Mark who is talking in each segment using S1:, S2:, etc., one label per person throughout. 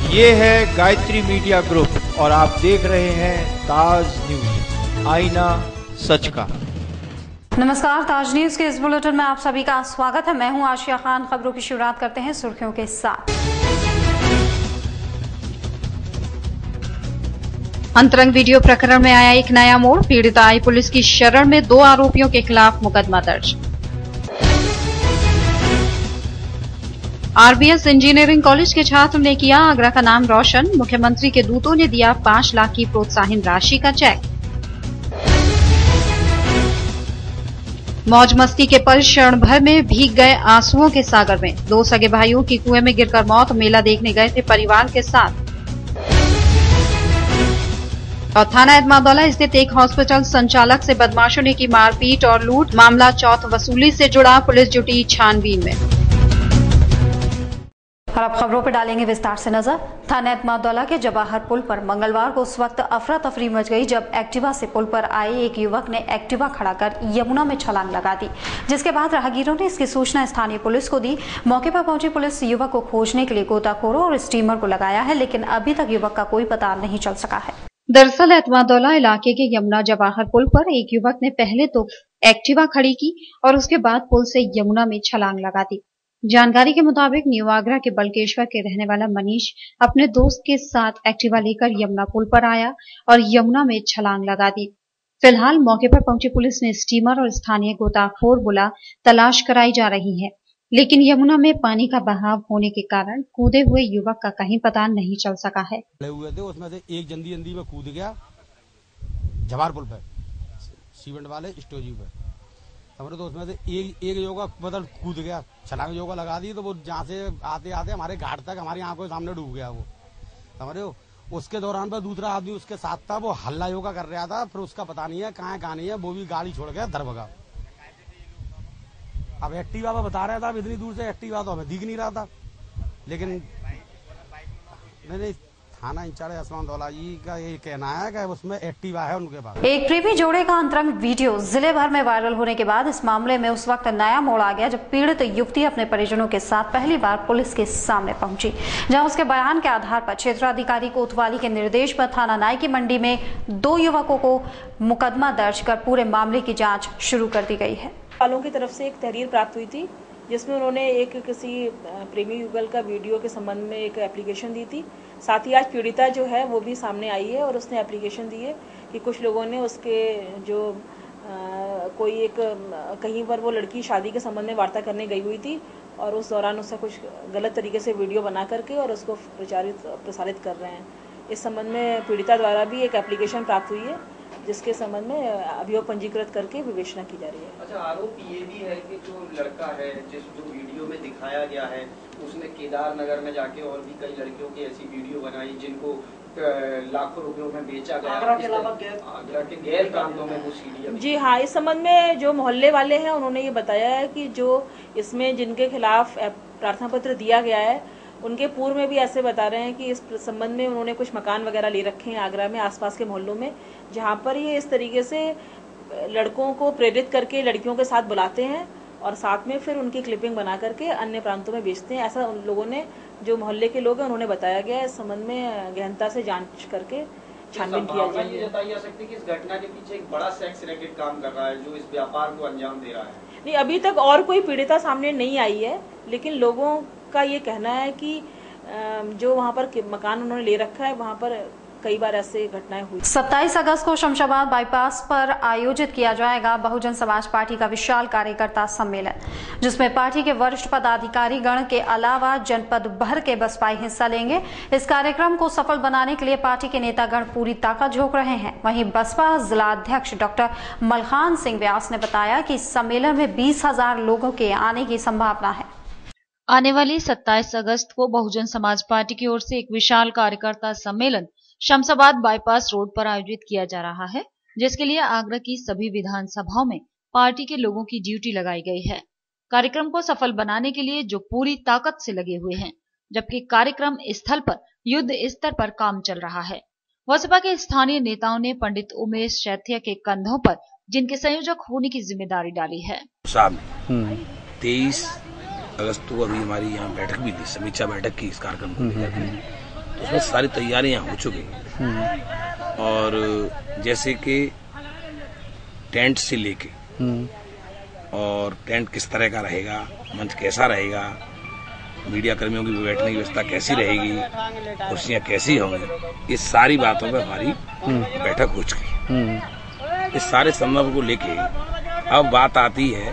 S1: ये है Gayatri media group और आप देख रहे हैं ताज न्यूज, आईना सच का।
S2: नमस्कार, ताज न्यूज के इस बुलेटिन में आप सभी का स्वागत है। मैं हूं आशिया खान। खबरों की शुरुआत करते हैं सुर्खियों के साथ। अंतरंग वीडियो प्रकरण में आया एक नया मोड़। पीड़िता आई पुलिस की शरण में, 2 आरोपियों के खिलाफ मुकदमा दर्ज। आरबीएस इंजीनियरिंग कॉलेज के छात्र ने किया आगरा का नाम रोशन। मुख्यमंत्री के दूतों ने दिया 5 लाख की प्रोत्साहन राशि का चेक। मौज मस्ती के पल क्षण भर में भीग गए आंसुओं के सागर में। 2 सगे भाइयों की कुएं में गिरकर मौत। मेला देखने गए थे परिवार के साथ। और थाना एतमादौला स्थित एक हॉस्पिटल संचालक से बदमाशों ने की मारपीट और लूट। मामला चौथ वसूली से जुड़ा, पुलिस जुटी छानबीन में। और अब खबरों पर डालेंगे विस्तार से नजर। थाना एतमादौला के जवाहर पुल पर मंगलवार को उस वक्त अफरा तफरी मच गई जब एक्टिवा से पुल पर आए एक युवक ने एक्टिवा खड़ा कर यमुना में छलांग लगा दी, जिसके बाद राहगीरों ने इसकी सूचना स्थानीय पुलिस को दी। मौके पर पहुंची पुलिस युवक को खोजने के लिए गोताखोरों और स्टीमर को लगाया है, लेकिन अभी तक युवक का कोई पता नहीं चल सका है। दरअसल एतमादौला इलाके के यमुना जवाहर पुल पर एक युवक ने पहले तो एक्टिवा खड़ी की और उसके बाद पुल से यमुना में छलांग लगा दी। जानकारी के मुताबिक न्यू आगरा के बलकेश्वर के रहने वाला मनीष अपने दोस्त के साथ एक्टिवा लेकर यमुना पुल पर आया और यमुना में छलांग लगा दी। फिलहाल मौके पर पहुंची पुलिस ने स्टीमर और स्थानीय गोताखोर बुला तलाश कराई जा रही है, लेकिन यमुना में पानी का बहाव होने के कारण कूदे हुए युवक का कहीं पता नहीं चल सका है।
S3: हुए थे उसमें से एक जल्दी में कूद गया जवाहर पुल पे, सीमेंट वाले स्टोजी पे। समझो तो उसमें से एक योगा मतलब कूद गया, छलांग योगा लगा दी, तो वो जहाँ से आते आते हमारे घाट तक हमारी आंखों के सामने डूब गया वो। समझ रहे हो, उसके दौरान पर दूसरा आदमी उसके साथ था, वो हल्ला योगा कर रहा था, फिर उसका पता नहीं है कहाँ नहीं है, वो भी गाड़ी छोड़ गया दरभगा। अब एक्टिवा पर बता रहा था, अब इतनी दूर से एक्टिवा तो हमें दिख नहीं रहा था, लेकिन नहीं थाना इंचार्ज एतमादौला जी का ये कहना है कि उसमें एक्टिवा है उनके पास। एक
S2: प्रेमी जोड़े का अंतरंग वीडियो जिले भर में वायरल होने के बाद इस मामले में उस वक्त नया मोड़ आ गया जब पीड़ित युवती अपने परिजनों के साथ पहली बार पुलिस के सामने पहुंची, जहां उसके बयान के आधार पर क्षेत्राधिकारी कोतवाली के निर्देश पर थाना नाई की मंडी में 2 युवकों को मुकदमा दर्ज कर पूरे मामले की जाँच शुरू कर दी गई है।
S4: वालों की तरफ से एक तहरीर प्राप्त हुई थी जिसमें उन्होंने एक किसी प्रेमी युगल का वीडियो के संबंध में एक एप्लीकेशन दी थी। साथ ही आज पीड़िता जो है वो भी सामने आई है और उसने एप्लीकेशन दी है कि कुछ लोगों ने उसके जो कोई एक कहीं पर वो लड़की शादी के संबंध में वार्ता करने गई हुई थी और उस दौरान उसका कुछ गलत तरीके से वीडियो बना करके और उसको प्रसारित कर रहे हैं। इस संबंध में पीड़िता द्वारा भी एक एप्लीकेशन प्राप्त हुई है जिसके संबंध में अभियोग पंजीकृत करके विवेचना की जा रही है।
S5: अच्छा, आरोप ये भी है कि जो लड़का है जो वीडियो में दिखाया गया है उसने केदार नगर में जाके और भी कई लड़कियों की ऐसी वीडियो बनाई जिनको लाखों रुपयों में बेचा गया। आगरा के अलावा आगरा के गैर प्रांतों में वो सीढ़ियां। जी हाँ, इस संबंध में जो मोहल्ले वाले हैं उन्होंने ये बताया है कि जो इसमें जिनके खिलाफ प्रार्थना पत्र दिया गया है उनके पूर्व में भी ऐसे बता रहे हैं कि इस संबंध में उन्होंने कुछ मकान वगैरह ले रखे हैं आगरा में आसपास के मोहल्लों में, जहां पर ये इस तरीके से लड़कों को प्रेरित करके लड़कियों के साथ बुलाते हैं और साथ में फिर उनकी क्लिपिंग बना करके अन्य प्रांतों में बेचते हैं। ऐसा उन लोगों ने, जो मोहल्ले के लोग हैं, उन्होंने बताया गया है। इस संबंध में गहनता से जांच करके छानबीन किया जाएगी। ये बताई जा सकती है कि इस घटना के पीछे एक बड़ा सेक्स रैकेट काम कर रहा है जो इस व्यापार को अंजाम दे रहा है। नहीं, अभी तक और कोई पीड़िता सामने नहीं आई है, लेकिन लोगों का ये कहना है कि जो वहाँ पर मकान उन्होंने ले रखा है वहाँ पर कई बार ऐसे घटनाएं हुई। 27 अगस्त को शमशाबाद बाईपास पर आयोजित किया जाएगा बहुजन समाज पार्टी का विशाल कार्यकर्ता सम्मेलन, जिसमें पार्टी के वरिष्ठ पदाधिकारी गण के अलावा जनपद भर के बसपाई हिस्सा लेंगे। इस कार्यक्रम को सफल बनाने के लिए पार्टी के नेतागण पूरी ताकत झोंक रहे हैं। वहीं बसपा जिला अध्यक्ष डॉक्टर मलखान सिंह व्यास ने बताया कि इस सम्मेलन में 20,000 लोगों के आने की संभावना है।
S6: आने वाली 27 अगस्त को बहुजन समाज पार्टी की ओर से एक विशाल कार्यकर्ता सम्मेलन शमशाबाद बाईपास रोड पर आयोजित किया जा रहा है, जिसके लिए आगरा की सभी विधानसभाओं में पार्टी के लोगों की ड्यूटी लगाई गई है। कार्यक्रम को सफल बनाने के लिए जो पूरी ताकत से लगे हुए हैं, जबकि कार्यक्रम स्थल पर युद्ध स्तर पर काम चल रहा है। बसपा के स्थानीय नेताओं ने पंडित उमेश शैत्य के कंधों पर जिनके संयोजक होने की जिम्मेदारी डाली है।
S7: 23 अगस्त को अभी हमारी यहाँ बैठक भी थी, समीक्षा बैठक की इस कार्यक्रम को लेकर। तो उसमें सारी तैयारियां हो चुकी हैं। और जैसे कि टेंट से लेके और टेंट किस तरह का रहेगा, मंच कैसा रहेगा, मीडिया कर्मियों की बैठने की व्यवस्था कैसी रहेगी, कुर्सियां कैसी होंगी, इस सारी बातों पर हमारी बैठक हो चुकी। इस सारे संदर्भ को लेके अब बात आती है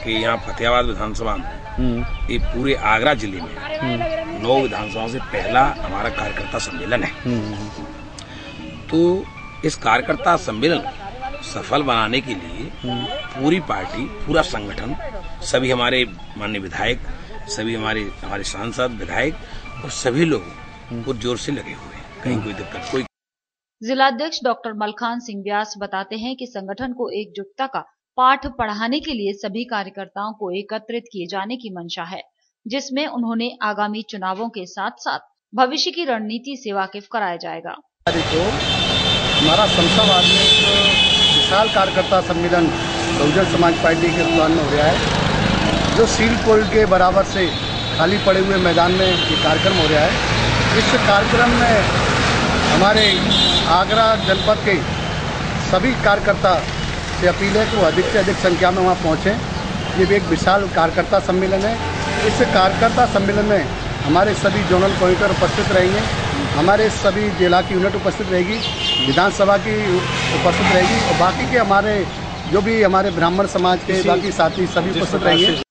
S7: कि यहाँ फतेहाबाद विधानसभा में ये पूरे आगरा जिले में 9 विधानसभाओं से पहला हमारा कार्यकर्ता सम्मेलन है। तो इस कार्यकर्ता सम्मेलन को सफल बनाने के लिए पूरी पार्टी, पूरा संगठन, सभी हमारे माननीय विधायक, सभी हमारे सांसद, विधायक और सभी लोग पुरजोर से लगे हुए हैं। कहीं कोई दिक्कत कोई।
S6: जिलाध्यक्ष डॉक्टर मलखान सिंह व्यास बताते हैं कि संगठन को एकजुटता का पाठ पढ़ाने के लिए सभी कार्यकर्ताओं को एकत्रित किए जाने की मंशा है, जिसमें उन्होंने आगामी चुनावों के साथ साथ भविष्य की रणनीति से वाकिफ कराया जाएगा।
S8: हमारा शमशाबाद में एक विशाल कार्यकर्ता सम्मेलन बहुजन समाज पार्टी के प्लान में हो रहा है, जो सील पोल के बराबर से खाली पड़े हुए मैदान में ये कार्यक्रम हो रहा है। इस कार्यक्रम में हमारे आगरा जनपद के सभी कार्यकर्ता से अपील है कि वो अधिक से अधिक संख्या में वहाँ पहुँचें। ये भी एक विशाल कार्यकर्ता सम्मेलन है। इस कार्यकर्ता सम्मेलन में हमारे सभी जोनल कोऑर्डिनेटर उपस्थित रहेंगे, हमारे सभी जिला की यूनिट उपस्थित रहेगी, विधानसभा की उपस्थित रहेगी और बाकी के हमारे जो भी हमारे ब्राह्मण समाज के बाकी साथी सभी उपस्थित रहेंगे।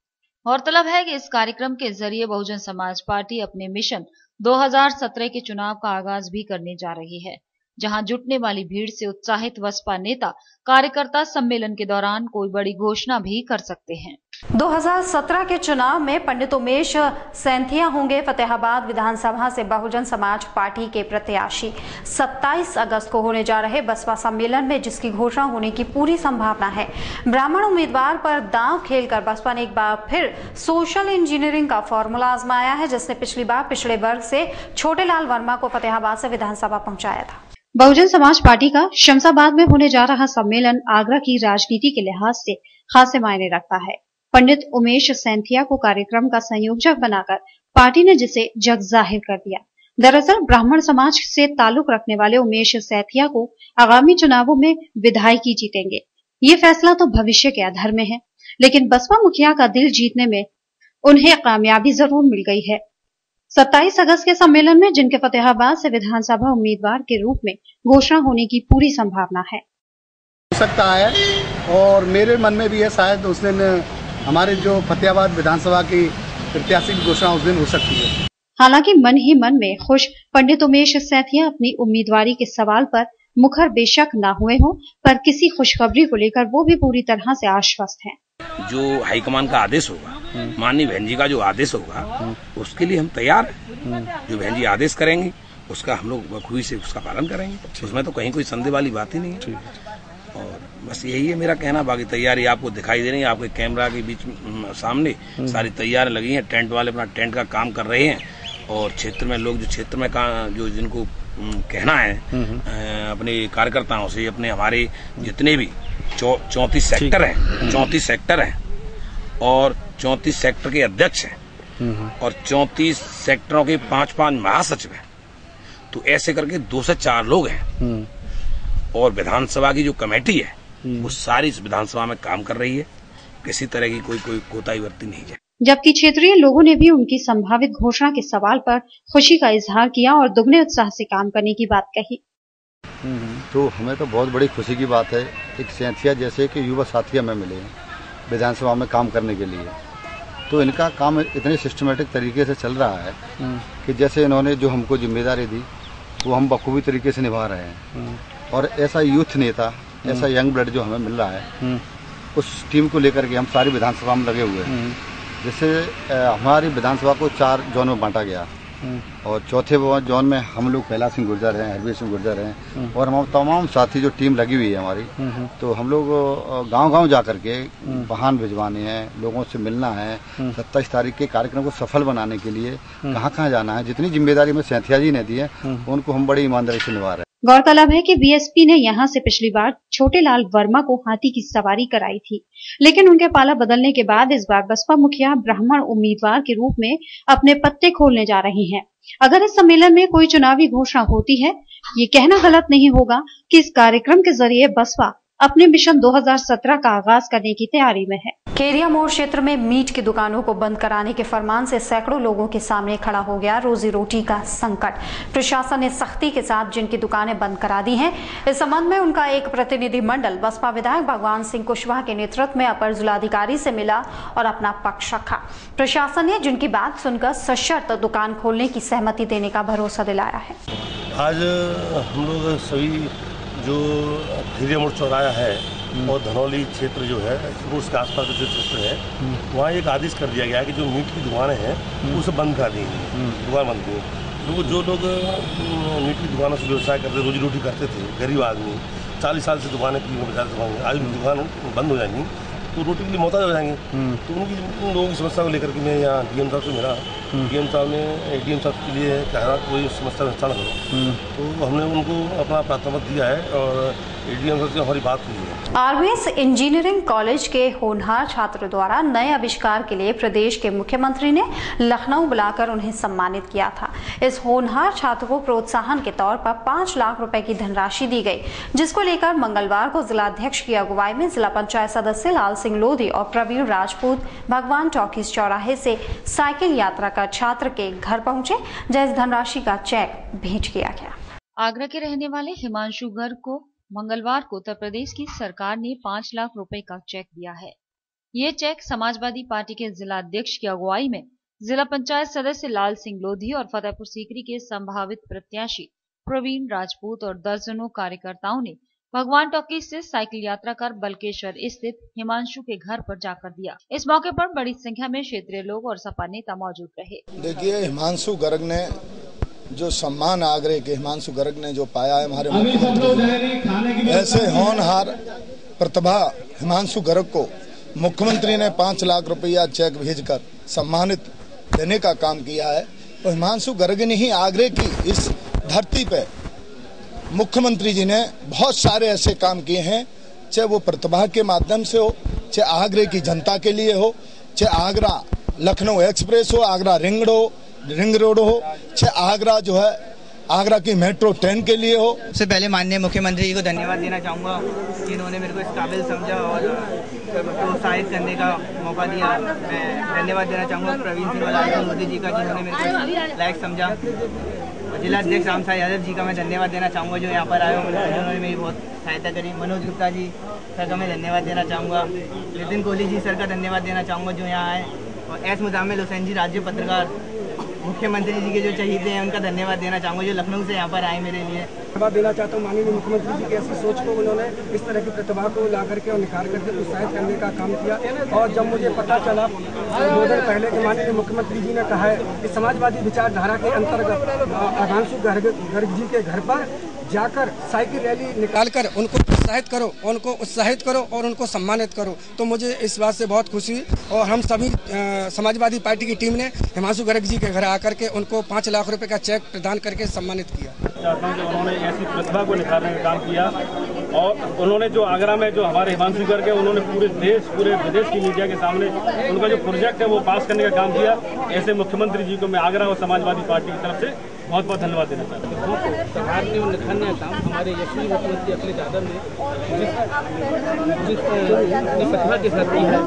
S6: गौरतलब है कि इस कार्यक्रम के जरिए बहुजन समाज पार्टी अपने मिशन 2017 के चुनाव का आगाज भी करने जा रही है, जहां जुटने वाली भीड़ से उत्साहित बसपा नेता कार्यकर्ता सम्मेलन के दौरान कोई बड़ी घोषणा भी कर सकते हैं।
S2: 2017 के चुनाव में पंडित उमेश सैंथिया होंगे फतेहाबाद विधानसभा से बहुजन समाज पार्टी के प्रत्याशी। 27 अगस्त को होने जा रहे बसपा सम्मेलन में जिसकी घोषणा होने की पूरी संभावना है। ब्राह्मण उम्मीदवार पर दांव खेलकर बसपा ने एक बार फिर सोशल इंजीनियरिंग का फॉर्मूला आजमाया है, जिसने पिछली बार पिछड़े वर्ग से छोटेलाल वर्मा को फतेहाबाद से विधानसभा पहुंचाया था।
S9: बहुजन समाज पार्टी का शमशाबाद में होने जा रहा सम्मेलन आगरा की राजनीति के लिहाज से खासे मायने रखता है। पंडित उमेश सैंथिया को कार्यक्रम का संयोजक बनाकर पार्टी ने जिसे जग जाहिर कर दिया। दरअसल ब्राह्मण समाज से ताल्लुक रखने वाले उमेश सैंथिया को आगामी चुनावों में विधायकी जीतेंगे। ये फैसला तो भविष्य के आधार में है, लेकिन बसपा मुखिया का दिल जीतने में उन्हें कामयाबी जरूर मिल गई है। 27 अगस्त के सम्मेलन में जिनके फतेहाबाद से विधानसभा उम्मीदवार के रूप में घोषणा होने की पूरी संभावना है।
S8: हो सकता है और मेरे मन में भी है, शायद उस दिन हमारे जो फतेहाबाद विधानसभा की प्रत्याशी की घोषणा उस दिन हो सकती है।
S9: हालांकि मन ही मन में खुश पंडित उमेश सैंथिया अपनी उम्मीदवारी के सवाल पर मुखर बेशक न हुए हों, पर किसी खुशखबरी को लेकर वो भी पूरी तरह से आश्वस्त हैं।
S7: जो हाईकमान का आदेश होगा, माननीय बहन जी का जो आदेश होगा, उसके लिए हम तैयार हैं। जो बहन जी आदेश करेंगे उसका हम लोग बखूबी से उसका पालन करेंगे। उसमें तो कहीं कोई संदेह वाली बात ही नहीं है। और बस यही है मेरा कहना। बाकी तैयारी आपको दिखाई दे रही है, आपके कैमरा के बीच सामने सारी तैयारी लगी है। टेंट वाले अपना टेंट का काम कर रहे हैं और क्षेत्र में लोग जो क्षेत्र में जो जिनको कहना है अपने कार्यकर्ताओं से, अपने हमारे जितने भी 34 सेक्टर हैं, 34 सेक्टर हैं और 34 सेक्टर के अध्यक्ष हैं और 34 सेक्टरों के 5-5 महासचिव हैं। तो ऐसे करके 2 से 4 लोग हैं और विधानसभा की जो कमेटी है वो सारी इस विधानसभा में काम कर रही है। किसी तरह की कोई कोताही बरती नहीं है।
S9: जबकि क्षेत्रीय लोगों ने भी उनकी संभावित घोषणा के सवाल पर खुशी का इजहार किया और दुगने उत्साह से काम करने की बात कही।
S10: तो हमें तो बहुत बड़ी खुशी की बात है, एक सैंथिया जैसे कि युवा साथी हमें मिले हैं विधानसभा में काम करने के लिए। तो इनका काम इतने सिस्टमेटिक तरीके से चल रहा है कि जैसे इन्होंने जो हमको जिम्मेदारी दी वो हम बखूबी तरीके से निभा रहे हैं। और ऐसा यूथ नेता, ऐसा यंग ब्लड जो हमें मिल रहा है, उस टीम को लेकर के हम सारी विधानसभा में लगे हुए हैं। जैसे हमारी विधानसभा को 4 जोन में बांटा गया और चौथे जोन में हम लोग कैलाश सिंह गुर्जर हैं, हरवीर सिंह गुर्जर हैं और हम तमाम साथी जो टीम लगी हुई है हमारी। तो हम लोग गांव-गांव जा करके वाहन भिजवाने हैं, लोगों से मिलना है, 27 तारीख के कार्यक्रम को सफल बनाने के लिए कहाँ जाना है। जितनी जिम्मेदारी में सैंथिया जी ने दी है उनको हम बड़ी ईमानदारी से निभा रहे हैं।
S9: गौरतलब है कि बीएसपी ने यहां से पिछली बार छोटेलाल वर्मा को हाथी की सवारी कराई थी, लेकिन उनके पाला बदलने के बाद इस बार बसपा मुखिया ब्राह्मण उम्मीदवार के रूप में अपने पत्ते खोलने जा रही हैं। अगर इस सम्मेलन में कोई चुनावी घोषणा होती है, ये कहना गलत नहीं होगा कि इस कार्यक्रम के जरिए बसपा अपने मिशन 2017 का आगाज करने की तैयारी में है।
S2: केरिया मोड़ क्षेत्र में मीट की दुकानों को बंद कराने के फरमान से सैकड़ों लोगों के सामने खड़ा हो गया रोजी रोटी का संकट। प्रशासन ने सख्ती के साथ जिनकी दुकानें बंद करा दी हैं, इस संबंध में उनका एक प्रतिनिधि मंडल बसपा विधायक भगवान सिंह कुशवाहा के नेतृत्व में अपर जिलाधिकारी से मिला और अपना पक्ष रखा। प्रशासन ने जिनकी बात सुनकर सशर्त दुकान खोलने की सहमति देने का भरोसा दिलाया है।
S11: आज हम लोग सभी जो केरिया मोड़ चौराहा है और धनौली क्षेत्र जो है उसके आसपास जो क्षेत्र है वहाँ एक आदेश कर दिया गया है कि जो मीट की दुकानें हैं उसे बंद कर दी गई, दुकान बंद की। जो लोग मीट की दुकानों से व्यवसाय करते, रोजी रोटी करते थे, गरीब आदमी 40 साल से दुकानें आज दुकान बंद हो जाएंगी तो रोटी के लिए मोहताज हो जाएंगे। तो उन लोगों की समस्या को लेकर के मैं यहाँ डीएम साहब से मिला। डीएम साहब ने एडीएम साहब के लिए कहा कोई समस्या का न करो, तो हमने उनको अपना प्राथमिकता दिया है और एडीएम साहब से हमारी बात हुई है।
S2: आरबीएस इंजीनियरिंग कॉलेज के होनहार छात्र द्वारा नए आविष्कार के लिए प्रदेश के मुख्यमंत्री ने लखनऊ बुलाकर उन्हें सम्मानित किया था। इस होनहार छात्र को प्रोत्साहन के तौर पर 5 लाख रुपए की धनराशि दी गई, जिसको लेकर मंगलवार को जिलाध्यक्ष की अगुवाई में जिला पंचायत सदस्य लाल सिंह लोधी और प्रवीण राजपूत भगवान टॉकीज चौराहे से साइकिल यात्रा कर छात्र के घर पहुंचे, जहां इस धनराशि का चेक भेज किया गया।
S6: आगरा के रहने वाले हिमांशु गर्ग को मंगलवार को उत्तर प्रदेश की सरकार ने 5 लाख रुपए का चेक दिया है। ये चेक समाजवादी पार्टी के जिला अध्यक्ष की अगुवाई में जिला पंचायत सदस्य लाल सिंह लोधी और फतेहपुर सीकरी के संभावित प्रत्याशी प्रवीण राजपूत और दर्जनों कार्यकर्ताओं ने भगवान टॉकीज से साइकिल यात्रा कर बलकेश्वर स्थित हिमांशु के घर पर जाकर दिया। इस मौके पर बड़ी संख्या में क्षेत्रीय लोग और सपा नेता मौजूद रहे।
S12: देखिए, हिमांशु गर्ग ने जो सम्मान आगरे के हिमांशु गर्ग ने जो पाया है हमारे मुख्यमंत्री, ऐसे होनहार प्रतिभा हिमांशु गर्ग को मुख्यमंत्री ने 5 लाख रुपया चेक भेजकर सम्मानित देने का काम किया है। तो हिमांशु गर्ग ने ही आगरे की इस धरती पे मुख्यमंत्री जी ने बहुत सारे ऐसे काम किए हैं, चाहे वो प्रतिभा के माध्यम से हो, चाहे आगरे की जनता के लिए हो, चाहे आगरा लखनऊ एक्सप्रेस हो, आगरा रिंग रोड हो, चाहे आगरा जो है आगरा की मेट्रो ट्रेन के लिए हो।
S13: सबसे पहले माननीय मुख्यमंत्री जी को धन्यवाद देना चाहूँगा कि इन्होंने मेरे को इस काबिल समझा और प्रोत्साहित करने का मौका दिया। मैं धन्यवाद देना चाहूँगा प्रवीण सिंह और मोदी जी का, जिन्होंने मेरे को लायक समझा। जिला अध्यक्ष राम साई यादव जी का मैं धन्यवाद देना चाहूँगा जो यहाँ पर आए, उन्होंने मेरी बहुत सहायता करी। मनोज गुप्ता जी सर का मैं धन्यवाद देना चाहूँगा। नितिन कोहली जी सर का धन्यवाद देना चाहूँगा जो यहाँ आए, और एस मुजामिल हुसैन जी राज्य पत्रकार मुख्यमंत्री जी के जो चहीते हैं उनका धन्यवाद देना चाहूँगा जो लखनऊ से यहाँ पर आए मेरे लिए।
S14: धन्यवाद देना चाहता हूँ माननीय मुख्यमंत्री जी की ऐसी सोच को, उन्होंने इस तरह की प्रतिभा को ला करके और निखार करके प्रोत्साहित करने का काम किया। और जब मुझे पता चला 2 दिन पहले कि माननीय मुख्यमंत्री जी ने कहा है कि समाजवादी विचारधारा के अंतर्गत हिमांशु गर्ग जी के घर पर जाकर साइकिल रैली निकालकर उनको प्रोत्साहित करो, उनको उत्साहित करो और उनको सम्मानित करो, तो मुझे इस बात से बहुत खुशी हुई। और हम सभी समाजवादी पार्टी की टीम ने हिमांशु गर्ग जी के घर आकर के उनको 5 लाख रुपए का चेक प्रदान करके सम्मानित किया।
S15: चाहता हूँ कि उन्होंने ऐसी प्रतिभा को निखारने का काम किया और उन्होंने जो आगरा में जो हमारे हिमांशु गर्ग है उन्होंने पूरे विदेश की मीडिया के सामने उनका जो प्रोजेक्ट है वो पास करने का काम किया। ऐसे मुख्यमंत्री जी को मैं आगरा और समाजवादी पार्टी की तरफ से बहुत बहुत धन्यवाद देना चाहता हूँ।
S16: सहारने और निखारने का काम हमारे यशस्वी मुख्यमंत्री अखिलेश यादव ने जिस प्रतिभा के साथ की है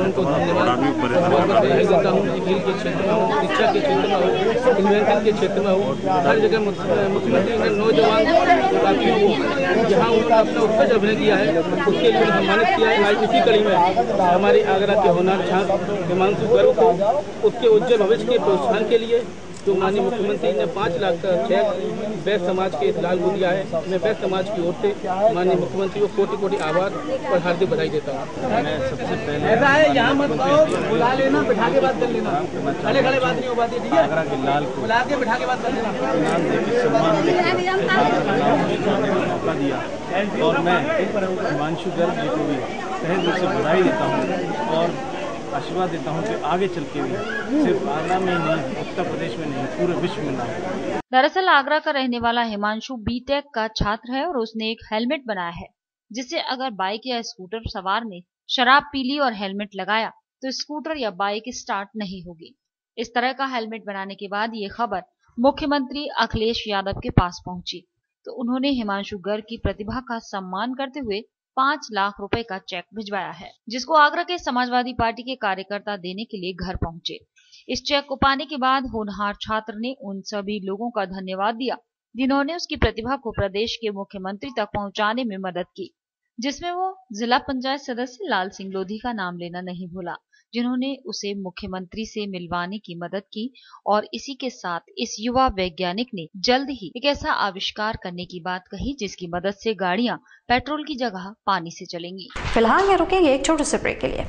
S16: उनको धन्यवाद बधाई देता हूँ। खेल के क्षेत्र में हो, शिक्षा के क्षेत्र में हो, इन्वेंशन के क्षेत्र में हो, हर जगह मुख्यमंत्री ने नौजवान साथियों को जहाँ उन्होंने अपना उत्कृष्ट अभिनय किया है उसके लिए सम्मानित किया है। आज इसी कड़ी में हमारे आगरा के होनहार छात्र हिमांशु गर्ग को उसके उज्जवल भविष्य के प्रोत्साहन के लिए जो माननीय मुख्यमंत्री ने 5 लाख का चेक बैस समाज के लाल को दिया है, मैं बैस समाज की ओर से माननीय मुख्यमंत्री को कोटि-कोटि आभार और हार्दिक बधाई देता हूँ।
S15: मैं सबसे पहले
S16: ऐसा है यहाँ मत बुला लेना, बिठा के बात कर लेना, खड़े बात नहीं हो पाती, ठीक है?
S15: आगरा के लाल को
S16: बुला के बिठा के बात कर लेना।
S15: मौका दिया और मैं हिमांशु गर्ग जी को भी तहे दिल से बधाई देता हूँ और आशीर्वाद देता हूँ कि आगे चल के भी सिर्फ आगरा में नहीं, उत्तर प्रदेश में नहीं, पूरे विश्व में ना हो।
S6: दरअसल आगरा का रहने वाला हिमांशु बीटेक का छात्र है और उसने एक हेलमेट बनाया है जिससे अगर बाइक या स्कूटर सवार ने शराब पी ली और हेलमेट लगाया तो स्कूटर या बाइक स्टार्ट नहीं होगी। इस तरह का हेलमेट बनाने के बाद ये खबर मुख्यमंत्री अखिलेश यादव के पास पहुंची तो उन्होंने हिमांशु गर्ग की प्रतिभा का सम्मान करते हुए 5 लाख रुपए का चेक भिजवाया है, जिसको आगरा के समाजवादी पार्टी के कार्यकर्ता देने के लिए घर पहुंचे। इस चेक को पाने के बाद होनहार छात्र ने उन सभी लोगों का धन्यवाद दिया जिन्होंने उसकी प्रतिभा को प्रदेश के मुख्यमंत्री तक पहुंचाने में मदद की, जिसमें वो जिला पंचायत सदस्य लाल सिंह लोधी का नाम लेना नहीं भूला, जिन्होंने उसे मुख्यमंत्री से मिलवाने की मदद की। और इसी के साथ इस युवा वैज्ञानिक ने जल्द ही एक ऐसा आविष्कार करने की बात कही जिसकी मदद से गाड़ियां पेट्रोल की जगह पानी से चलेंगी।
S2: फिलहाल यहाँ रुकेंगे एक छोटे से ब्रेक के लिए।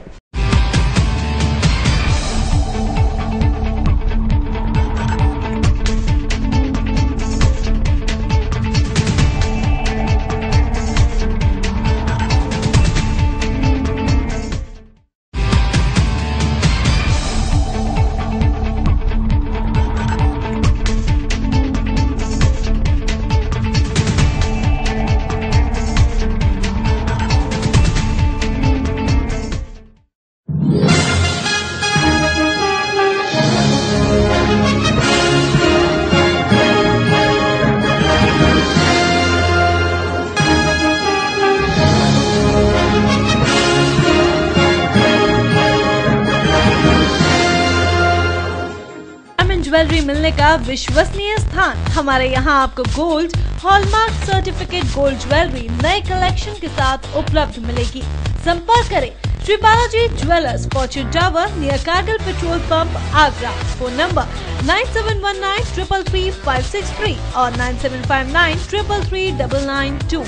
S17: ज्वेलरी मिलने का विश्वसनीय स्थान। हमारे यहाँ आपको gold hallmark certificate gold jewellery नए कलेक्शन के साथ उपलब्ध मिलेगी। संपर्क करें Shri Balaji jewellers, fortune tower near Kargil petrol pump, Agra. Phone number 9719333563 और 9759333992।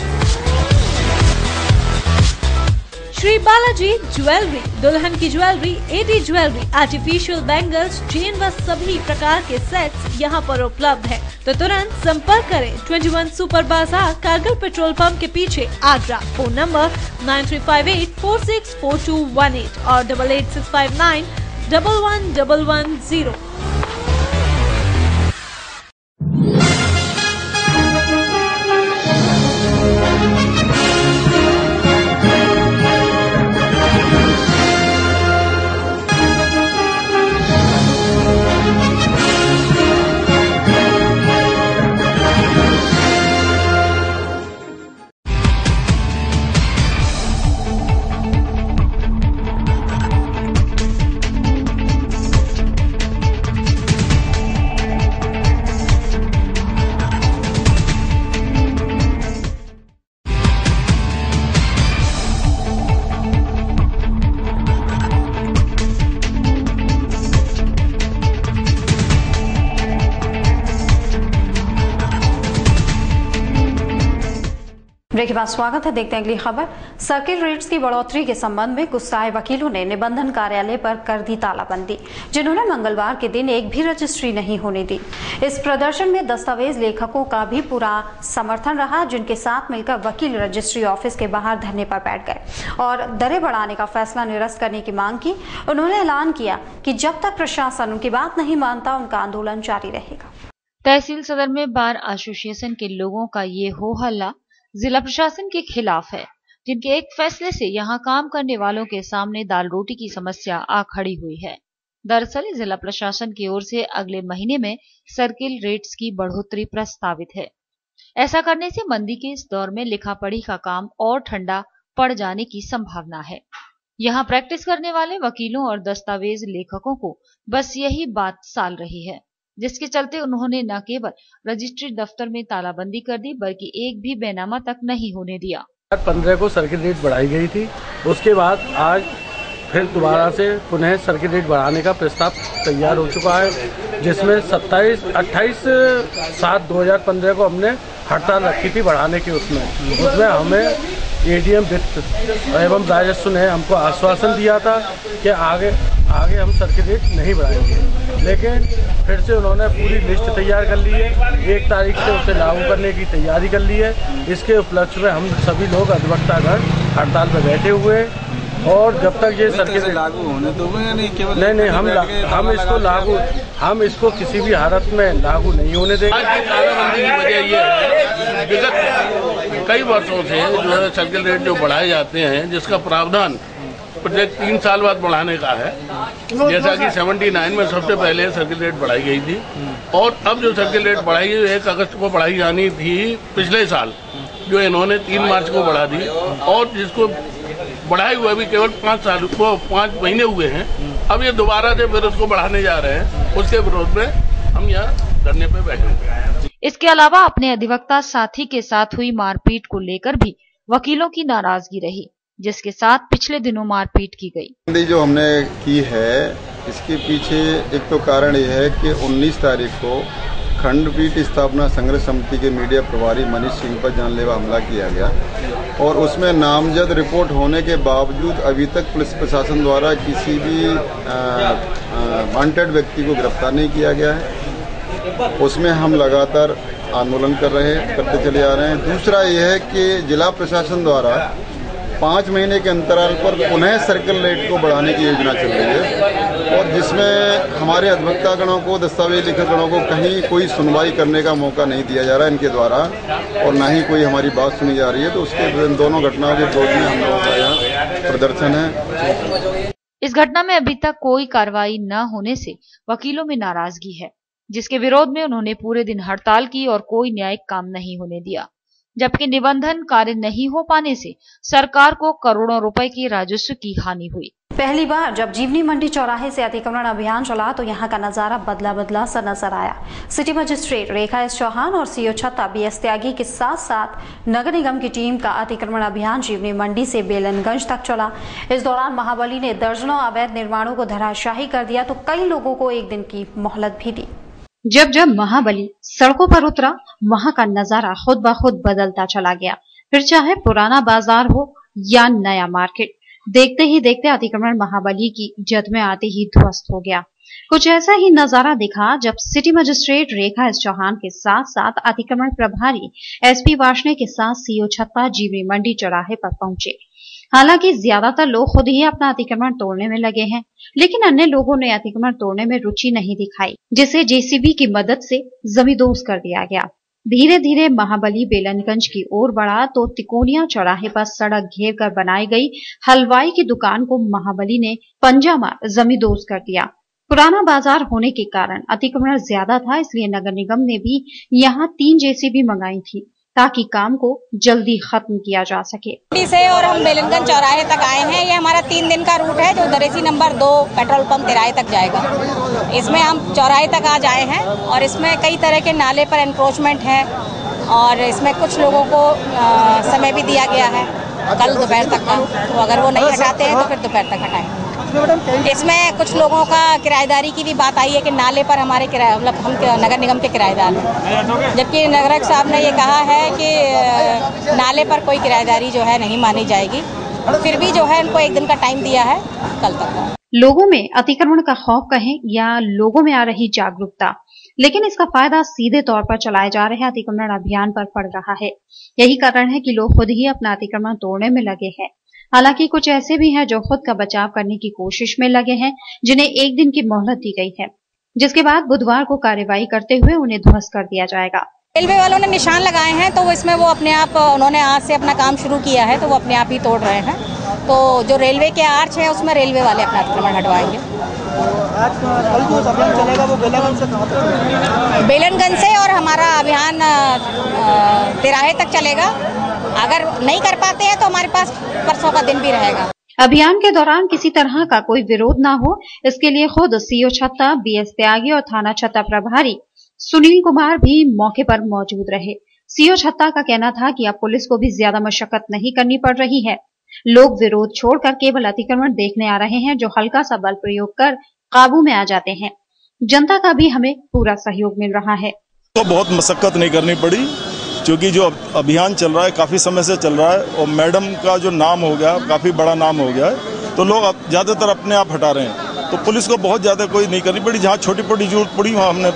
S17: श्री बालाजी ज्वेलरी, दुल्हन की jewellery, AD jewellery, artificial bangles, chain व सभी प्रकार के सेट्स यहाँ पर उपलब्ध है। तो तुरंत संपर्क करें 21 सुपर बाजार, कारगिल पेट्रोल पंप के पीछे, आगरा। फोन नंबर 9358464218 और 8865911110।
S2: ब्रेक के बाद स्वागत है। देखते हैं अगली खबर। सर्किल रेट्स की बढ़ोतरी के संबंध में गुस्साए वकीलों ने निबंधन कार्यालय पर कर दी तालाबंदी, जिन्होंने मंगलवार के दिन एक भी रजिस्ट्री नहीं होने दी। इस प्रदर्शन में दस्तावेज लेखकों का भी पूरा समर्थन रहा, जिनके साथ मिलकर वकील रजिस्ट्री ऑफिस के बाहर धरने पर बैठ गए और दरें बढ़ाने का फैसला निरस्त करने की मांग की। उन्होंने ऐलान किया कि जब तक प्रशासन उनकी बात नहीं मानता उनका आंदोलन जारी रहेगा।
S6: तहसील सदर में बार एसोसिएशन के लोगों का ये हो हल्ला जिला प्रशासन के खिलाफ है, जिनके एक फैसले से यहां काम करने वालों के सामने दाल रोटी की समस्या आ खड़ी हुई है। दरअसल जिला प्रशासन की ओर से अगले महीने में सर्किल रेट्स की बढ़ोतरी प्रस्तावित है। ऐसा करने से मंदी के इस दौर में लिखा पढ़ी का काम और ठंडा पड़ जाने की संभावना है। यहाँ प्रैक्टिस करने वाले वकीलों और दस्तावेज लेखकों को बस यही बात साल रही है, जिसके चलते उन्होंने न केवल रजिस्ट्री दफ्तर में तालाबंदी कर दी बल्कि एक भी बैनामा तक नहीं होने दिया।
S18: 15 को सर्किल रेट बढ़ाई गई थी, उसके बाद आज फिर दोबारा से पुनः सर्किल रेट बढ़ाने का प्रस्ताव तैयार हो चुका है, जिसमें 28/7/2015 को हमने हड़ताल रखी थी बढ़ाने की। उसमें हमें एडीएम वित्त एवं राजस्व ने हमको आश्वासन दिया था कि आगे हम सर्किल रेट नहीं बढ़ाएंगे, लेकिन फिर से उन्होंने पूरी लिस्ट तैयार कर ली है। 1 तारीख से उसे लागू करने की तैयारी कर ली है। इसके उपलक्ष्य में हम सभी लोग अधिवक्तागण हड़ताल पर बैठे हुए हैं और जब तक ये सर्किल
S19: लागू होने दोगे या नहीं? केवल
S18: नहीं हम इसको किसी भी हालत में लागू नहीं होने देंगे।
S20: तालाबंदी की वजह ये है, विगत कई वर्षों से जो है सर्किल रेट जो बढ़ाए जाते हैं, जिसका प्रावधान प्रोजेक्ट 3 साल बाद बढ़ाने का है। जैसा कि 79 में सबसे पहले सर्किल रेट बढ़ाई गई थी और अब जो सर्किल रेट बढ़ाई गई 1 अगस्त को बढ़ाई जानी थी पिछले साल, जो इन्होंने 3 मार्च को बढ़ा दी और जिसको बढ़ाए हुए भी केवल 5 महीने हुए हैं। अब ये दोबारा से फिर उसको बढ़ाने जा रहे हैं। उसके विरोध में हम यहाँ धरने पे बैठे हुए हैं।
S6: इसके अलावा अपने अधिवक्ता साथी के साथ हुई मारपीट को लेकर भी वकीलों की नाराजगी रही, जिसके साथ पिछले दिनों मारपीट की गई।
S21: जो हमने की है इसके पीछे एक तो कारण यह है कि 19 तारीख को खंडपीठ स्थापना संघर्ष समिति के मीडिया प्रभारी मनीष सिंह पर जानलेवा हमला किया गया और उसमें नामजद रिपोर्ट होने के बावजूद अभी तक पुलिस प्रशासन द्वारा किसी भी वांटेड व्यक्ति को गिरफ्तार नहीं किया गया है। उसमें हम लगातार आंदोलन करते चले आ रहे हैं। दूसरा यह है कि जिला प्रशासन द्वारा 5 महीने के अंतराल पर पुनः सर्किल रेट को बढ़ाने की योजना चल रही है और जिसमें हमारे अधिवक्ता गणों को, दस्तावेज लेखक गणों को कहीं कोई सुनवाई करने का मौका नहीं दिया जा रहा है इनके द्वारा और न ही कोई हमारी बात सुनी जा रही है। तो उसके दोनों घटनाओं के विरोध में हम लोगों का यहाँ प्रदर्शन है।
S6: इस घटना में अभी तक कोई कार्रवाई न होने से वकीलों में नाराजगी है, जिसके विरोध में उन्होंने पूरे दिन हड़ताल की और कोई न्यायिक काम नहीं होने दिया। जबकि निबंधन कार्य नहीं हो पाने से सरकार को करोड़ों रुपए की राजस्व की हानि हुई।
S2: पहली बार जब जीवनी मंडी चौराहे से अतिक्रमण अभियान चला तो यहाँ का नजारा बदला सा नजर आया। सिटी मजिस्ट्रेट रेखा एस चौहान और सीओ छत्ता BS त्यागी के साथ साथ नगर निगम की टीम का अतिक्रमण अभियान जीवनी मंडी से बेलनगंज तक चला। इस दौरान महाबली ने दर्जनों अवैध निर्माणों को धराशायी कर दिया तो कई लोगों को 1 दिन की मोहलत भी दी।
S9: जब जब महाबली सड़कों पर उतरा वहां का नजारा खुद ब खुद बदलता चला गया। फिर चाहे पुराना बाजार हो या नया मार्केट, देखते ही देखते अतिक्रमण महाबली की जद में आते ही ध्वस्त हो गया। कुछ ऐसा ही नजारा दिखा जब सिटी मजिस्ट्रेट रेखा एस चौहान के साथ साथ अतिक्रमण प्रभारी SP वार्ष्णेय के साथ सीओ छत्ता जीवनी मंडी चौराहे पर पहुंचे। हालांकि ज्यादातर लोग खुद ही अपना अतिक्रमण तोड़ने में लगे हैं, लेकिन अन्य लोगों ने अतिक्रमण तोड़ने में रुचि नहीं दिखाई, जिसे JCB की मदद से जमींदोज कर दिया गया। धीरे धीरे महाबली बेलनगंज की ओर बढ़ा तो तिकोनिया चौराहे पर सड़क घेर कर बनाई गई हलवाई की दुकान को महाबली ने पंजा मार जमींदोज कर दिया। पुराना बाजार होने के कारण अतिक्रमण ज्यादा था, इसलिए नगर निगम ने भी यहाँ 3 JCB मंगाई थी ताकि काम को जल्दी खत्म किया जा सके।
S22: से और हम बेलनगंज चौराहे तक आए हैं। ये हमारा 3 दिन का रूट है जो दरेसी नंबर 2 पेट्रोल पंप तिराहे तक जाएगा। इसमें हम चौराहे तक आज आए हैं और इसमें कई तरह के नाले पर एनक्रोचमेंट है और इसमें कुछ लोगों को समय भी दिया गया है कल दोपहर तक का, तो अगर वो नहीं हटाते हैं तो फिर दोपहर तक हटाएंगे। इसमें कुछ लोगों का किराएदारी की भी बात आई है कि नाले पर हमारे मतलब हम नगर निगम के किराएदार हैं, जबकि नगरक साहब ने ये कहा है कि नाले पर कोई किराएदारी जो है नहीं मानी जाएगी। फिर भी जो है इनको 1 दिन का टाइम दिया है कल तक।
S9: लोगों में अतिक्रमण का खौफ कहें या लोगों में आ रही जागरूकता, लेकिन इसका फायदा सीधे तौर पर चलाए जा रहे अतिक्रमण अभियान पर पड़ रहा है। यही कारण है कि लोग खुद ही अपना अतिक्रमण तोड़ने में लगे हैं। हालांकि कुछ ऐसे भी हैं जो खुद का बचाव करने की कोशिश में लगे हैं, जिन्हें 1 दिन की मोहलत दी गई है, जिसके बाद बुधवार को कार्रवाई करते हुए उन्हें ध्वस्त कर दिया जाएगा।
S22: रेलवे वालों ने निशान लगाए हैं तो इसमें वो अपने आप उन्होंने आज से अपना काम शुरू किया है तो वो अपने आप ही तोड़ रहे हैं। तो जो रेलवे के आर्च है उसमें रेलवे वाले अपना अतिक्रमण हटवाएंगे।
S13: आज कल जो अभियान चलेगा वो बेलनगंज से कहाँ तक?
S22: बेलनगंज से और हमारा अभियान तिराहे तक चलेगा। अगर नहीं कर पाते हैं तो हमारे पास परसों का दिन भी रहेगा।
S9: अभियान के दौरान किसी तरह का कोई विरोध ना हो, इसके लिए खुद सीओ छत्ता BS त्यागी और थाना छत्ता प्रभारी सुनील कुमार भी मौके पर मौजूद रहे। सीओ छत्ता का कहना था कि अब पुलिस को भी ज्यादा मशक्कत नहीं करनी पड़ रही है। लोग विरोध छोड़कर केवल अतिक्रमण देखने आ रहे हैं, जो हल्का सा बल प्रयोग कर काबू में आ जाते हैं। जनता का भी हमें पूरा सहयोग मिल रहा है।
S23: तो बहुत मशक्कत नहीं करनी पड़ी, क्योंकि जो अभियान चल रहा है काफी समय से चल रहा है और मैडम का जो नाम हो गया, काफी बड़ा नाम हो गया है, तो लोग ज्यादातर अपने आप हटा रहे हैं। तो पुलिस को बहुत ज्यादा कोई नहीं करनी पड़ी, जहाँ छोटी छोटी जरूरत पड़ी वहाँ हमने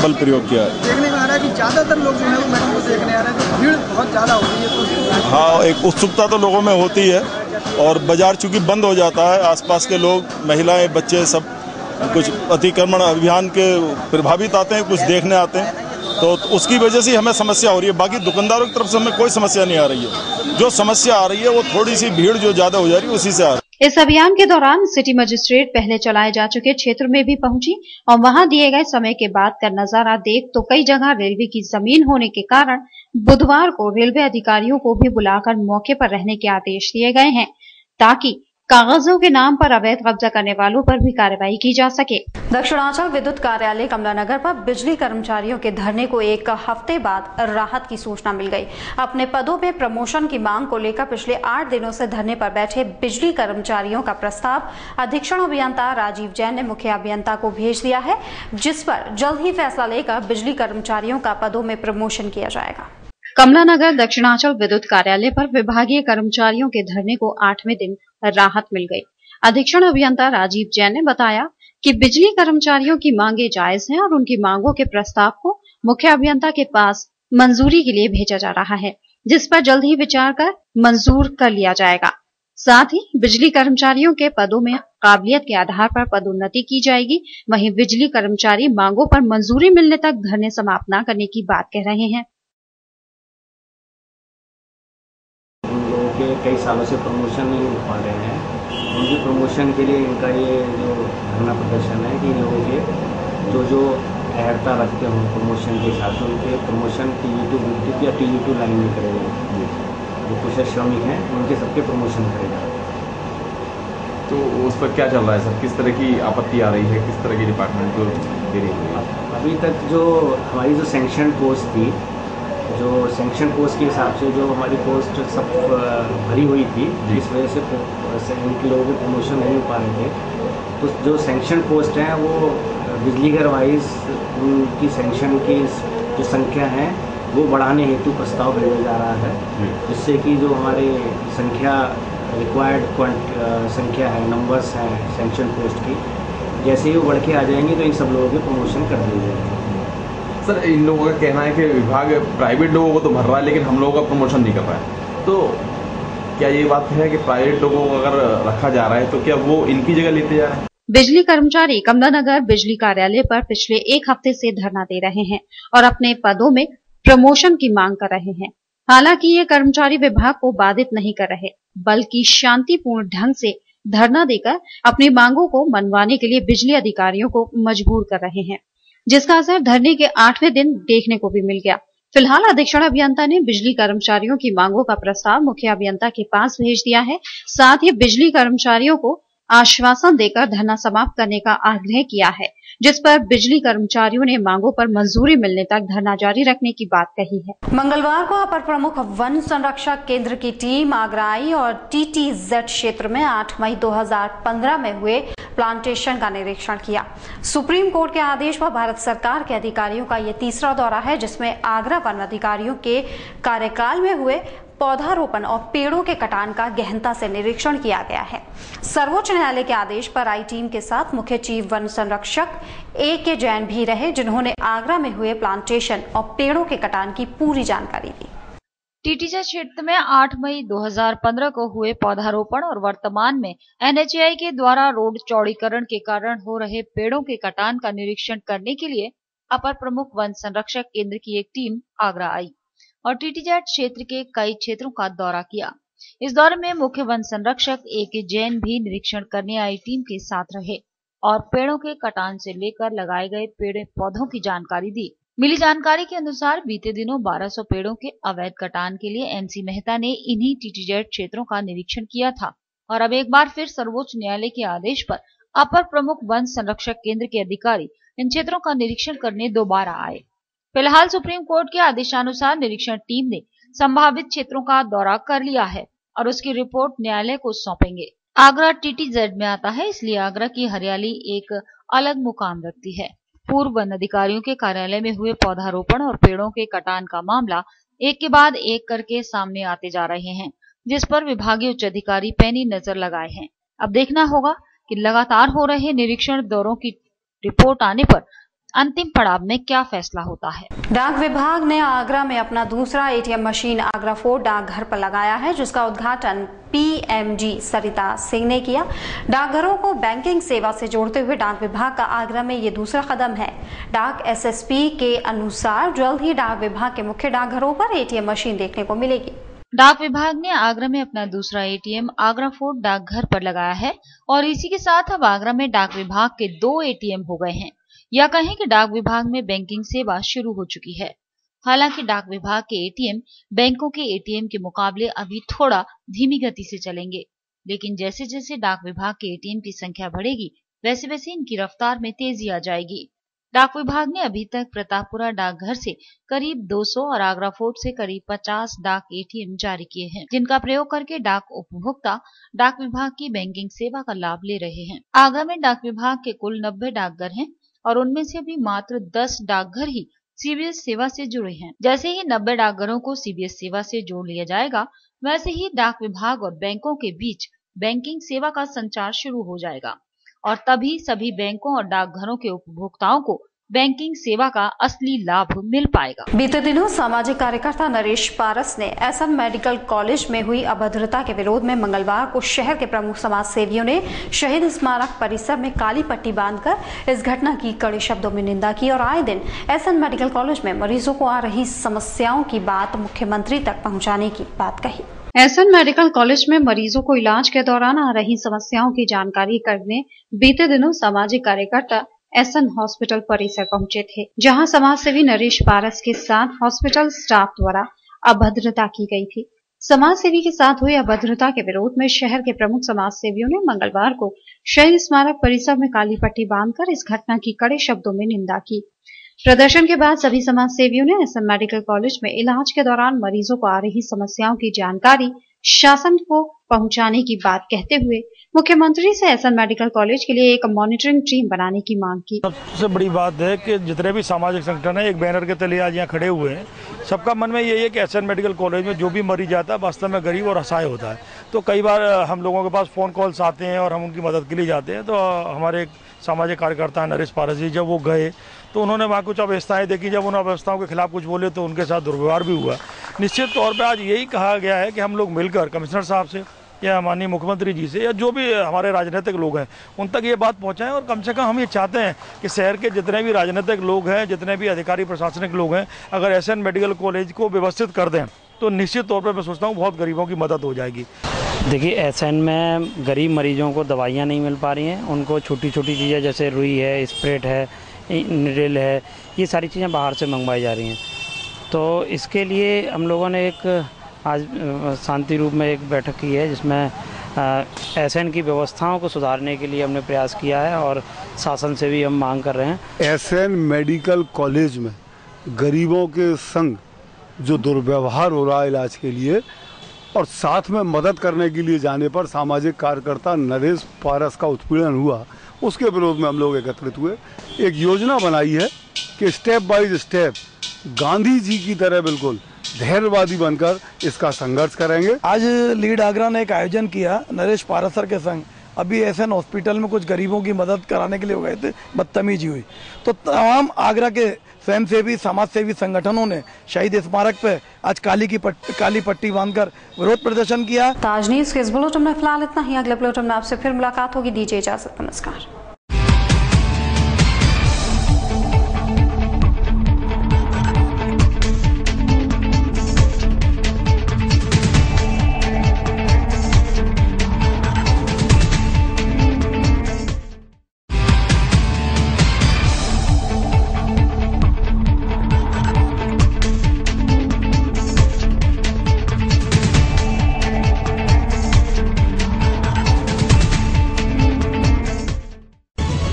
S23: बल प्रयोग किया है।
S13: देखने में आ रहा है कि ज्यादातर लोग जो है वो मैडम को देखने आ रहे हैं, तो भीड़ बहुत ज्यादा हो रही है। तो
S23: हाँ, एक उत्सुकता तो लोगों में होती है और बाजार चूंकि बंद हो जाता है, आसपास के लोग, महिलाएं, बच्चे सब कुछ अतिक्रमण अभियान के प्रभावित आते हैं, कुछ देखने आते हैं, तो उसकी वजह से हमें समस्या हो रही है। बाकी दुकानदारों की तरफ से हमें कोई समस्या नहीं आ रही है। जो समस्या आ रही है वो थोड़ी सी भीड़ जो ज्यादा हो जा रही है उसी से आ रही है।
S9: इस अभियान के दौरान सिटी मजिस्ट्रेट पहले चलाए जा चुके क्षेत्र में भी पहुंची और वहां दिए गए समय के बाद का नजारा देख तो कई जगह रेलवे की जमीन होने के कारण बुधवार को रेलवे अधिकारियों को भी बुलाकर मौके पर रहने के आदेश दिए गए हैं ताकि कागजों के नाम पर अवैध कब्जा करने वालों पर भी कार्रवाई की जा सके।
S2: दक्षिणांचल विद्युत कार्यालय कमलानगर पर बिजली कर्मचारियों के धरने को एक हफ्ते बाद राहत की सूचना मिल गई। अपने पदों में प्रमोशन की मांग को लेकर पिछले 8 दिनों से धरने पर बैठे बिजली कर्मचारियों का प्रस्ताव अधीक्षण अभियंता राजीव जैन ने मुख्य अभियंता को भेज दिया है, जिस पर जल्द ही फैसला लेकर बिजली कर्मचारियों का पदों में प्रमोशन किया जाएगा।
S9: कमलानगर दक्षिणांचल विद्युत कार्यालय पर विभागीय कर्मचारियों के धरने को 8वें दिन राहत मिल गई। अधीक्षण अभियंता राजीव जैन ने बताया कि बिजली कर्मचारियों की मांगे जायज हैं और उनकी मांगों के प्रस्ताव को मुख्य अभियंता के पास मंजूरी के लिए भेजा जा रहा है, जिस पर जल्द ही विचार कर मंजूर कर लिया जाएगा। साथ ही बिजली कर्मचारियों के पदों में काबिलियत के आधार पर पदोन्नति की जाएगी। वहीं बिजली कर्मचारी मांगों पर मंजूरी मिलने तक धरने समाप्त न करने की बात कह रहे हैं।
S1: के कई सालों से प्रमोशन नहीं हो पा रहे हैं, उनकी प्रमोशन के लिए इनका ये जो धरना प्रदर्शन है कि लोगों के जो अहर्ता रखते हों प्रमोशन के साथ उनके प्रमोशन TU2 विद्युत या TU2 लाइन में करेगा। जो कुशल श्रमिक हैं उनके सबके प्रमोशन करेगा।
S3: तो उस पर क्या चल रहा है सर? किस तरह की आपत्ति आ रही है? किस तरह की डिपार्टमेंट को दे रही है?
S1: अभी तक जो हमारी जो सैंक्शन पोस्ट थी, जो सैंक्शन पोस्ट के हिसाब से जो हमारी पोस्ट सब भरी हुई थी, जिस वजह से इनके लोगों के प्रमोशन नहीं हो पा रहे थे, तो जो सैंक्शन पोस्ट हैं वो बिजली घर वाइज उनकी सैंक्शन की जो संख्या है वो बढ़ाने हेतु प्रस्ताव भेजा जा रहा है, जिससे कि जो हमारे संख्या रिक्वायर्ड संख्या है, नंबर्स हैं सैंक्शन पोस्ट की, जैसे ही वो बढ़ के आ जाएंगे तो इन सब लोगों के प्रमोशन कर दिए जाएंगे।
S3: सर, इन लोगों का कहना है कि विभाग प्राइवेट लोगों को तो भर रहा है लेकिन हम लोगों का प्रमोशन नहीं कर रहा है, तो क्या ये बात है कि प्राइवेट लोगों को अगर रखा जा रहा है तो क्या वो इनकी जगह लेते जा रहे हैं?
S9: बिजली कर्मचारी कमलानगर बिजली कार्यालय पर पिछले 1 हफ्ते से धरना दे रहे हैं और अपने पदों में प्रमोशन की मांग कर रहे हैं। हालांकि ये कर्मचारी विभाग को बाधित नहीं कर रहे, बल्कि शांतिपूर्ण ढंग से धरना देकर अपनी मांगों को मनवाने के लिए बिजली अधिकारियों को मजबूर कर रहे हैं, जिसका असर धरने के 8वें दिन देखने को भी मिल गया। फिलहाल अधीक्षण अभियंता ने बिजली कर्मचारियों की मांगों का प्रस्ताव मुख्य अभियंता के पास भेज दिया है। साथ ही बिजली कर्मचारियों को आश्वासन देकर धरना समाप्त करने का आग्रह किया है, जिस पर बिजली कर्मचारियों ने मांगों पर मंजूरी मिलने तक धरना जारी रखने की बात कही है।
S2: मंगलवार को अपर प्रमुख वन संरक्षक केंद्र की टीम आगरा आई और TTZ क्षेत्र में 8 मई 2015 में हुए प्लांटेशन का निरीक्षण किया। सुप्रीम कोर्ट के आदेश पर भारत सरकार के अधिकारियों का यह तीसरा दौरा है, जिसमें आगरा वन अधिकारियों के कार्यकाल में हुए पौधारोपण और पेड़ों के कटान का गहनता से निरीक्षण किया गया है। सर्वोच्च न्यायालय के आदेश पर आई टीम के साथ मुख्य चीफ वन संरक्षक AK जैन भी रहे, जिन्होंने आगरा में हुए प्लांटेशन और पेड़ों के कटान की पूरी जानकारी दी।
S6: TTZ क्षेत्र में 8 मई 2015 को हुए पौधारोपण और वर्तमान में NHAI के द्वारा रोड चौड़ीकरण के कारण हो रहे पेड़ों के कटान का निरीक्षण करने के लिए अपर प्रमुख वन संरक्षक केंद्र की एक टीम आगरा आई और TTZ क्षेत्र के कई क्षेत्रों का दौरा किया। इस दौरे में मुख्य वन संरक्षक AK जैन भी निरीक्षण करने आई टीम के साथ रहे और पेड़ों के कटान से लेकर लगाए गए पेड़ पौधों की जानकारी दी। मिली जानकारी के अनुसार बीते दिनों 1200 पेड़ों के अवैध कटान के लिए MC मेहता ने इन्हीं TTZ क्षेत्रों का निरीक्षण किया था और अब एक बार फिर सर्वोच्च न्यायालय के आदेश पर अपर प्रमुख वन संरक्षक केंद्र के अधिकारी इन क्षेत्रों का निरीक्षण करने दोबारा आए। फिलहाल सुप्रीम कोर्ट के आदेशानुसार निरीक्षण टीम ने संभावित क्षेत्रों का दौरा कर लिया है और उसकी रिपोर्ट न्यायालय को सौंपेंगे। आगरा TTZ में आता है, इसलिए आगरा की हरियाली एक अलग मुकाम रखती है। पूर्व वन अधिकारियों के कार्यालय में हुए पौधारोपण और पेड़ों के कटान का मामला एक के बाद एक करके सामने आते जा रहे हैं, जिस पर विभागीय उच्च अधिकारी पैनी नजर लगाए हैं। अब देखना होगा कि लगातार हो रहे निरीक्षण दौरों की रिपोर्ट आने पर अंतिम पड़ाव में क्या फैसला होता है।
S2: डाक विभाग ने आगरा में अपना दूसरा ATM मशीन आगरा फोर्ट डाकघर पर लगाया है, जिसका उद्घाटन PMG सरिता सिंह ने किया। डाकघरों को बैंकिंग सेवा से जोड़ते हुए डाक विभाग का आगरा में ये दूसरा कदम है। डाक SSP के अनुसार जल्द ही डाक विभाग के मुख्य डाकघरों पर ATM मशीन देखने को मिलेगी।
S6: डाक विभाग ने आगरा में अपना दूसरा एटीएम आगरा फोर्ट डाकघर पर लगाया है और इसी के साथ अब आगरा में डाक विभाग के 2 एटीएम हो गए हैं, या कहें कि डाक विभाग में बैंकिंग सेवा शुरू हो चुकी है। हालांकि डाक विभाग के एटीएम बैंकों के एटीएम के मुकाबले अभी थोड़ा धीमी गति से चलेंगे, लेकिन जैसे जैसे डाक विभाग के एटीएम की संख्या बढ़ेगी वैसे वैसे इनकी रफ्तार में तेजी आ जाएगी। डाक विभाग ने अभी तक प्रतापपुरा डाकघर से करीब 200 और आगरा फोर्ट से करीब 50 डाक एटीएम जारी किए हैं, जिनका प्रयोग करके डाक उपभोक्ता डाक विभाग की बैंकिंग सेवा का लाभ ले रहे हैं। आगरा में डाक विभाग के कुल 90 डाकघर हैं और उनमें से अभी मात्र 10 डाकघर ही सीबीएस सेवा से जुड़े हैं। जैसे ही 90 डाकघरों को सीबीएस सेवा से जोड़ लिया जाएगा, वैसे ही डाक विभाग और बैंकों के बीच बैंकिंग सेवा का संचार शुरू हो जाएगा और तभी सभी बैंकों और डाकघरों के उपभोक्ताओं को बैंकिंग सेवा का असली लाभ मिल पाएगा।
S2: बीते दिनों सामाजिक कार्यकर्ता नरेश पारस ने एसएन मेडिकल कॉलेज में हुई अभद्रता के विरोध में मंगलवार को शहर के प्रमुख समाज सेवियों ने शहीद स्मारक परिसर में काली पट्टी बांधकर इस घटना की कड़े शब्दों में निंदा की और आए दिन एसएन मेडिकल कॉलेज में मरीजों को आ रही समस्याओं की बात मुख्यमंत्री तक पहुँचाने की बात कही।
S9: एसएन मेडिकल कॉलेज में मरीजों को इलाज के दौरान आ रही समस्याओं की जानकारी करने बीते दिनों सामाजिक कार्यकर्ता एसएन हॉस्पिटल परिसर पहुंचे थे, जहां समाजसेवी नरेश पारस के साथ हॉस्पिटल स्टाफ द्वारा अभद्रता की गई थी। समाजसेवी के साथ हुई अभद्रता के विरोध में शहर के प्रमुख समाजसेवियों ने मंगलवार को शहीद स्मारक परिसर में काली पट्टी बांधकर इस घटना की कड़े शब्दों में निंदा की। प्रदर्शन के बाद सभी समाज सेवियों ने एसएन मेडिकल कॉलेज में इलाज के दौरान मरीजों को आ रही समस्याओं की जानकारी शासन को पहुंचाने की बात कहते हुए मुख्यमंत्री से एसएन मेडिकल कॉलेज के लिए एक मॉनिटरिंग टीम बनाने की मांग की।
S4: सबसे बड़ी बात है कि जितने भी सामाजिक संगठन है एक बैनर के तले आज यहाँ खड़े हुए हैं, सबका मन में यही है कि एसएन मेडिकल कॉलेज में जो भी मरीज आता है वास्तव में गरीब और असहाय होता है। तो कई बार हम लोगों के पास फ़ोन कॉल्स आते हैं और हम उनकी मदद के लिए जाते हैं। तो हमारे सामाजिक कार्यकर्ता नरेश पारस जी जब वो गए तो उन्होंने वहाँ कुछ अव्यवस्थाएं देखी। जब उन अव्यवस्थाओं के खिलाफ कुछ बोले तो उनके साथ दुर्व्यवहार भी हुआ। निश्चित तौर पे आज यही कहा गया है कि हम लोग मिलकर कमिश्नर साहब से या माननीय मुख्यमंत्री जी से या जो भी हमारे राजनीतिक लोग हैं उन तक ये बात पहुंचाएं और कम से कम हम ये चाहते हैं कि शहर के जितने भी राजनीतिक लोग हैं, जितने भी अधिकारी प्रशासनिक लोग हैं, अगर एसएन मेडिकल कॉलेज को व्यवस्थित कर दें तो निश्चित तौर पर मैं सोचता हूँ बहुत गरीबों की मदद हो जाएगी।
S5: देखिए, एसएन में गरीब मरीजों को दवाइयाँ नहीं मिल पा रही हैं। उनको छोटी छोटी चीज़ें जैसे रुई है, स्प्रेट है, निडिल है, ये सारी चीज़ें बाहर से मंगवाई जा रही हैं। तो इसके लिए हम लोगों ने एक आज शांति रूप में एक बैठक की है जिसमें एसएन की व्यवस्थाओं को सुधारने के लिए हमने प्रयास किया है और शासन से भी हम मांग कर रहे हैं।
S8: एसएन मेडिकल कॉलेज में गरीबों के संग जो दुर्व्यवहार हो रहा है इलाज के लिए और साथ में मदद करने के लिए जाने पर सामाजिक कार्यकर्ता नरेश पारस का उत्पीड़न हुआ, उसके विरोध में हम लोग एकत्रित हुए। एक योजना बनाई है कि step by step Gandhi ji की तरह बिल्कुल धैर्यवादी बनकर इसका संघर्ष करेंगे।
S24: आज लीड आगरा ने एक आयोजन किया नरेश पारस सर के संग। अभी एसएन हॉस्पिटल में कुछ गरीबों की मदद कराने के लिए हो गए थे, बदतमीजी हुई तो तमाम आगरा के स्वयंसेवी समाजसेवी संगठनों ने शहीद स्मारक पे आज काली पट्टी बांधकर विरोध प्रदर्शन किया।
S2: ताज न्यूज़ के इस बुलेटिन में फिलहाल इतना ही। अगले बुलेटिन में आपसे फिर मुलाकात होगी। दीजिए इजाजत, नमस्कार।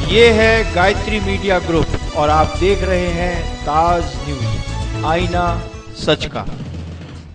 S25: ये है गायत्री मीडिया ग्रुप और आप देख रहे हैं ताज न्यूज़, आईना सच का।